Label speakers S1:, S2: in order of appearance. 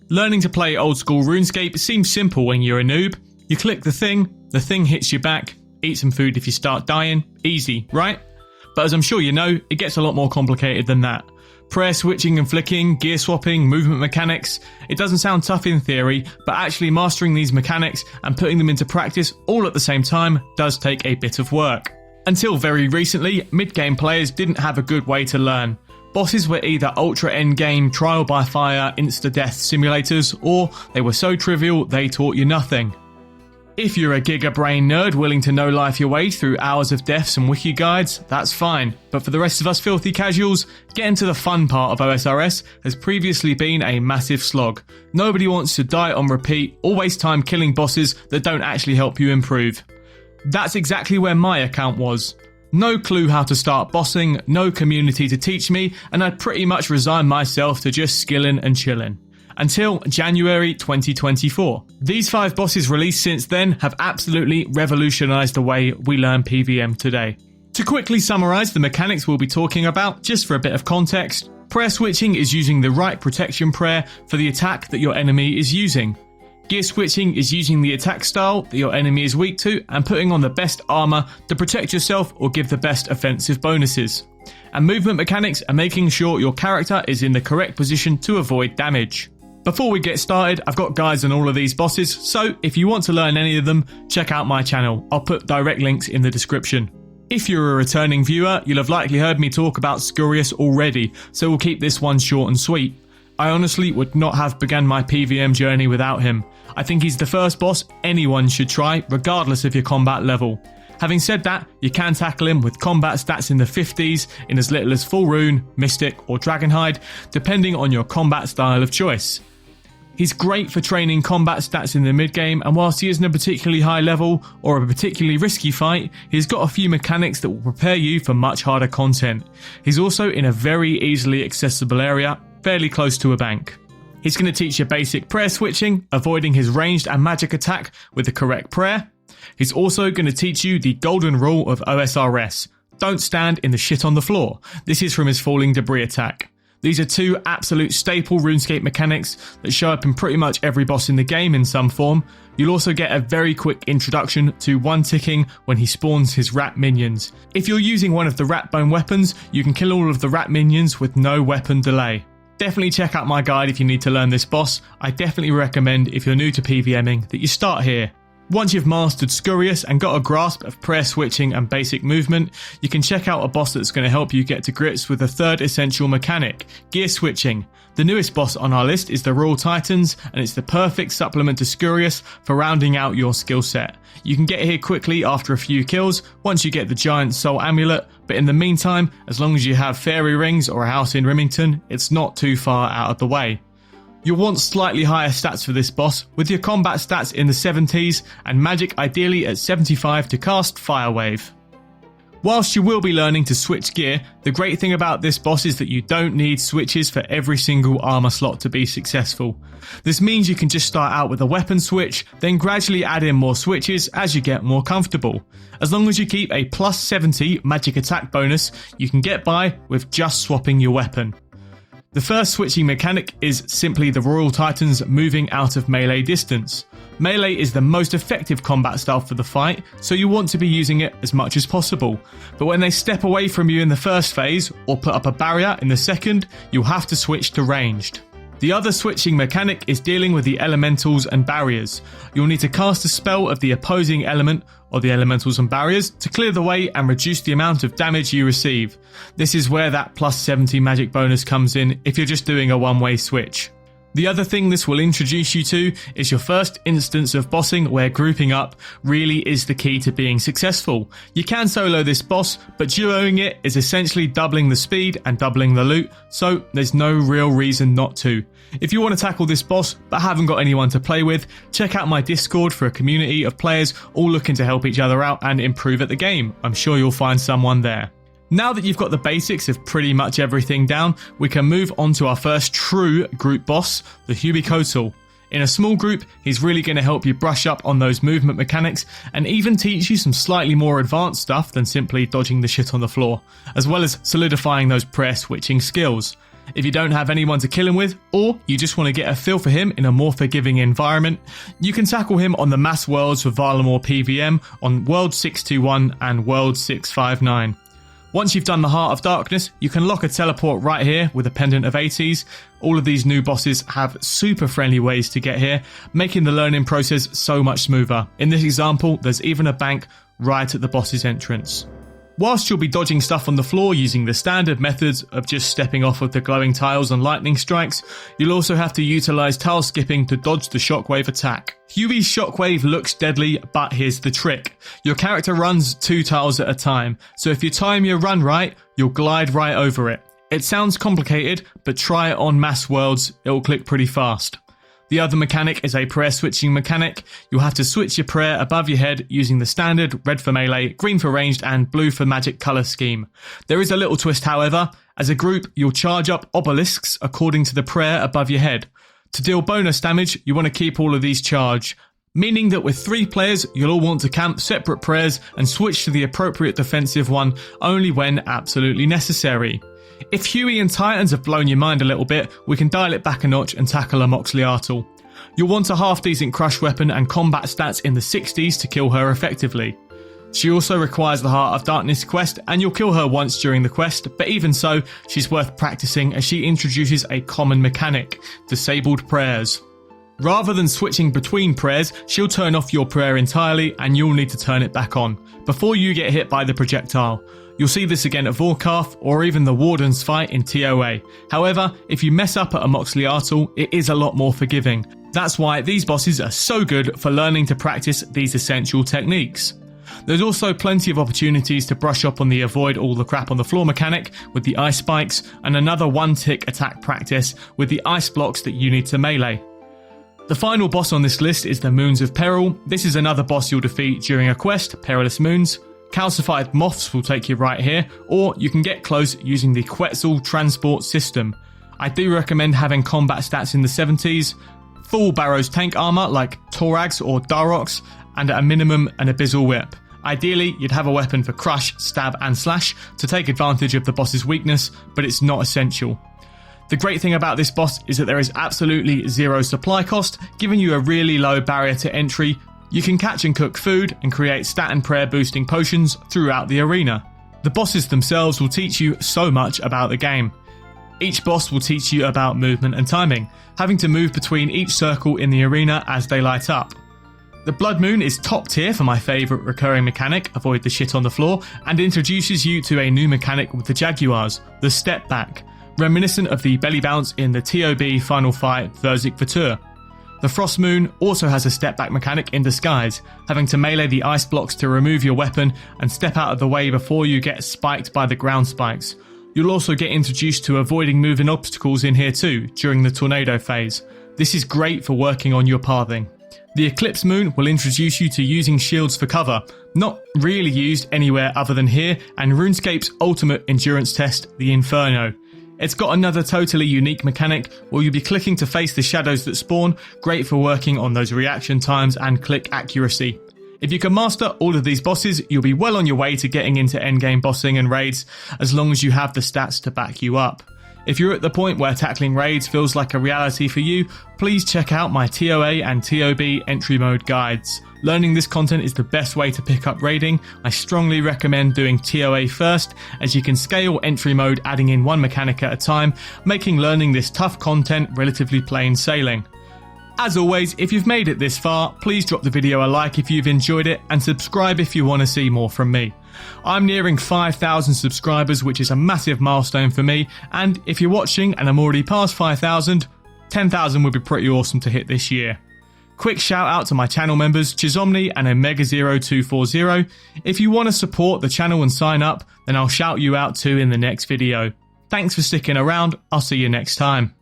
S1: Learning to play old school RuneScape seems simple when you're a noob. You click the thing hits you back, eat some food if you start dying, easy, right? But as I'm sure you know, it gets a lot more complicated than that. Prayer switching and flicking, gear swapping, movement mechanics. It doesn't sound tough in theory, but actually mastering these mechanics and putting them into practice all at the same time does take a bit of work. Until very recently, mid-game players didn't have a good way to learn. Bosses were either ultra endgame trial by fire insta-death simulators, or they were so trivial they taught you nothing. If you're a giga-brain nerd willing to no-life your way through hours of deaths and wiki guides, that's fine. But for the rest of us filthy casuals, getting to the fun part of OSRS has previously been a massive slog. Nobody wants to die on repeat or waste time killing bosses that don't actually help you improve. That's exactly where my account was. No clue how to start bossing, no community to teach me, and I'd pretty much resigned myself to just skilling and chilling. Until January 2024. These 5 bosses released since then have absolutely revolutionised the way we learn PVM today. To quickly summarise the mechanics we'll be talking about, just for a bit of context, prayer switching is using the right protection prayer for the attack that your enemy is using. Gear switching is using the attack style that your enemy is weak to and putting on the best armour to protect yourself or give the best offensive bonuses. And movement mechanics are making sure your character is in the correct position to avoid damage. Before we get started, I've got guides on all of these bosses, so if you want to learn any of them, check out my channel. I'll put direct links in the description. If you're a returning viewer, you'll have likely heard me talk about Scurious already, so we'll keep this one short and sweet. I honestly would not have begun my PVM journey without him. I think he's the first boss anyone should try, regardless of your combat level. Having said that, you can tackle him with combat stats in the 50s in as little as Full Rune, Mystic or Dragonhide, depending on your combat style of choice. He's great for training combat stats in the mid-game, and whilst he isn't a particularly high level or a particularly risky fight, he's got a few mechanics that will prepare you for much harder content. He's also in a very easily accessible area, fairly close to a bank. He's going to teach you basic prayer switching, avoiding his ranged and magic attack with the correct prayer. He's also going to teach you the golden rule of OSRS. Don't stand in the shit on the floor. This is from his falling debris attack. These are 2 absolute staple RuneScape mechanics that show up in pretty much every boss in the game in some form. You'll also get a very quick introduction to one ticking when he spawns his rat minions. If you're using one of the rat bone weapons, you can kill all of the rat minions with no weapon delay. Definitely check out my guide if you need to learn this boss. I definitely recommend, if you're new to PVMing, that you start here. Once you've mastered Scurrius and got a grasp of prayer switching and basic movement, you can check out a boss that's going to help you get to grips with the 3rd essential mechanic, gear switching. The newest boss on our list is the Royal Titans, and it's the perfect supplement to Scurious for rounding out your skill set. You can get here quickly after a few kills once you get the giant soul amulet, but in the meantime, as long as you have fairy rings or a house in Rimington, it's not too far out of the way. You'll want slightly higher stats for this boss, with your combat stats in the 70s and magic ideally at 75 to cast Fire Wave. Whilst you will be learning to switch gear, the great thing about this boss is that you don't need switches for every single armor slot to be successful. This means you can just start out with a weapon switch, then gradually add in more switches as you get more comfortable. As long as you keep a plus 70 magic attack bonus, you can get by with just swapping your weapon. The first switching mechanic is simply the Royal Titans moving out of melee distance. Melee is the most effective combat style for the fight, so you want to be using it as much as possible. But when they step away from you in the first phase, or put up a barrier in the second, you'll have to switch to ranged. The other switching mechanic is dealing with the elementals and barriers. You'll need to cast a spell of the opposing element or the elementals and barriers to clear the way and reduce the amount of damage you receive. This is where that plus 70 magic bonus comes in if you're just doing a one-way switch. The other thing this will introduce you to is your first instance of bossing where grouping up really is the key to being successful. You can solo this boss, but duoing it is essentially doubling the speed and doubling the loot, so there's no real reason not to. If you want to tackle this boss but haven't got anyone to play with, check out my Discord for a community of players all looking to help each other out and improve at the game. I'm sure you'll find someone there. Now that you've got the basics of pretty much everything down, we can move on to our first true group boss, the Hueycoatl. In a small group, he's really going to help you brush up on those movement mechanics and even teach you some slightly more advanced stuff than simply dodging the shit on the floor, as well as solidifying those prayer switching skills. If you don't have anyone to kill him with, or you just want to get a feel for him in a more forgiving environment, you can tackle him on the mass worlds for Valamore PVM on World 621 and World 659. Once you've done the Heart of Darkness, you can lock a teleport right here with a Pendant of 80s. All of these new bosses have super friendly ways to get here, making the learning process so much smoother. In this example, there's even a bank right at the boss's entrance. Whilst you'll be dodging stuff on the floor using the standard methods of just stepping off of the glowing tiles and lightning strikes, you'll also have to utilise tile skipping to dodge the shockwave attack. Huey's shockwave looks deadly, but here's the trick. Your character runs 2 tiles at a time, so if you time your run right, you'll glide right over it. It sounds complicated, but try it on mass worlds, it'll click pretty fast. The other mechanic is a prayer switching mechanic. You'll have to switch your prayer above your head using the standard red for melee, green for ranged and blue for magic colour scheme. There is a little twist however. As a group, you'll charge up obelisks according to the prayer above your head. To deal bonus damage, you want to keep all of these charged, meaning that with 3 players, you'll all want to camp separate prayers and switch to the appropriate defensive one only when absolutely necessary. If Huey and Titans have blown your mind a little bit, we can dial it back a notch and tackle Amoxliatl. You'll want a half decent crush weapon and combat stats in the 60s to kill her effectively. She also requires the Heart of Darkness quest, and you'll kill her once during the quest, but even so, she's worth practicing as she introduces a common mechanic, disabled prayers. Rather than switching between prayers, she'll turn off your prayer entirely and you'll need to turn it back on, before you get hit by the projectile. You'll see this again at Vorkarth or even the Warden's fight in TOA. However, if you mess up at Amoxliatl, it is a lot more forgiving. That's why these bosses are so good for learning to practice these essential techniques. There's also plenty of opportunities to brush up on the avoid all the crap on the floor mechanic with the ice spikes, and another 1-tick attack practice with the ice blocks that you need to melee. The final boss on this list is the Moons of Peril. This is another boss you'll defeat during a quest, Perilous Moons. Calcified moths will take you right here, or you can get close using the Quetzal transport system. I do recommend having combat stats in the 70s, full Barrow's tank armor like Torags or Darox, and at a minimum an Abyssal Whip. Ideally, you'd have a weapon for crush, stab and slash to take advantage of the boss's weakness, but it's not essential. The great thing about this boss is that there is absolutely zero supply cost, giving you a really low barrier to entry. You can catch and cook food and create stat and prayer boosting potions throughout the arena. The bosses themselves will teach you so much about the game. Each boss will teach you about movement and timing, having to move between each circle in the arena as they light up. The Blood Moon is top tier for my favourite recurring mechanic, avoid the shit on the floor, and introduces you to a new mechanic with the Jaguars, the Step Back, reminiscent of the belly bounce in the TOB final fight Verzik Vatur. The Frost Moon also has a step back mechanic in disguise, having to melee the ice blocks to remove your weapon and step out of the way before you get spiked by the ground spikes. You'll also get introduced to avoiding moving obstacles in here too during the tornado phase. This is great for working on your pathing. The Eclipse Moon will introduce you to using shields for cover, not really used anywhere other than here, and RuneScape's ultimate endurance test, the Inferno. It's got another totally unique mechanic where you'll be clicking to face the shadows that spawn, great for working on those reaction times and click accuracy. If you can master all of these bosses, you'll be well on your way to getting into endgame bossing and raids, as long as you have the stats to back you up. If you're at the point where tackling raids feels like a reality for you, please check out my TOA and TOB entry mode guides. Learning this content is the best way to pick up raiding. I strongly recommend doing TOA first, as you can scale entry mode adding in one mechanic at a time, making learning this tough content relatively plain sailing. As always, if you've made it this far, please drop the video a like if you've enjoyed it and subscribe if you want to see more from me. I'm nearing 5,000 subscribers, which is a massive milestone for me, and if you're watching and I'm already past 5,000, 10,000 would be pretty awesome to hit this year. Quick shout out to my channel members Chizomni and Omega0240. If you want to support the channel and sign up, then I'll shout you out too in the next video. Thanks for sticking around, I'll see you next time.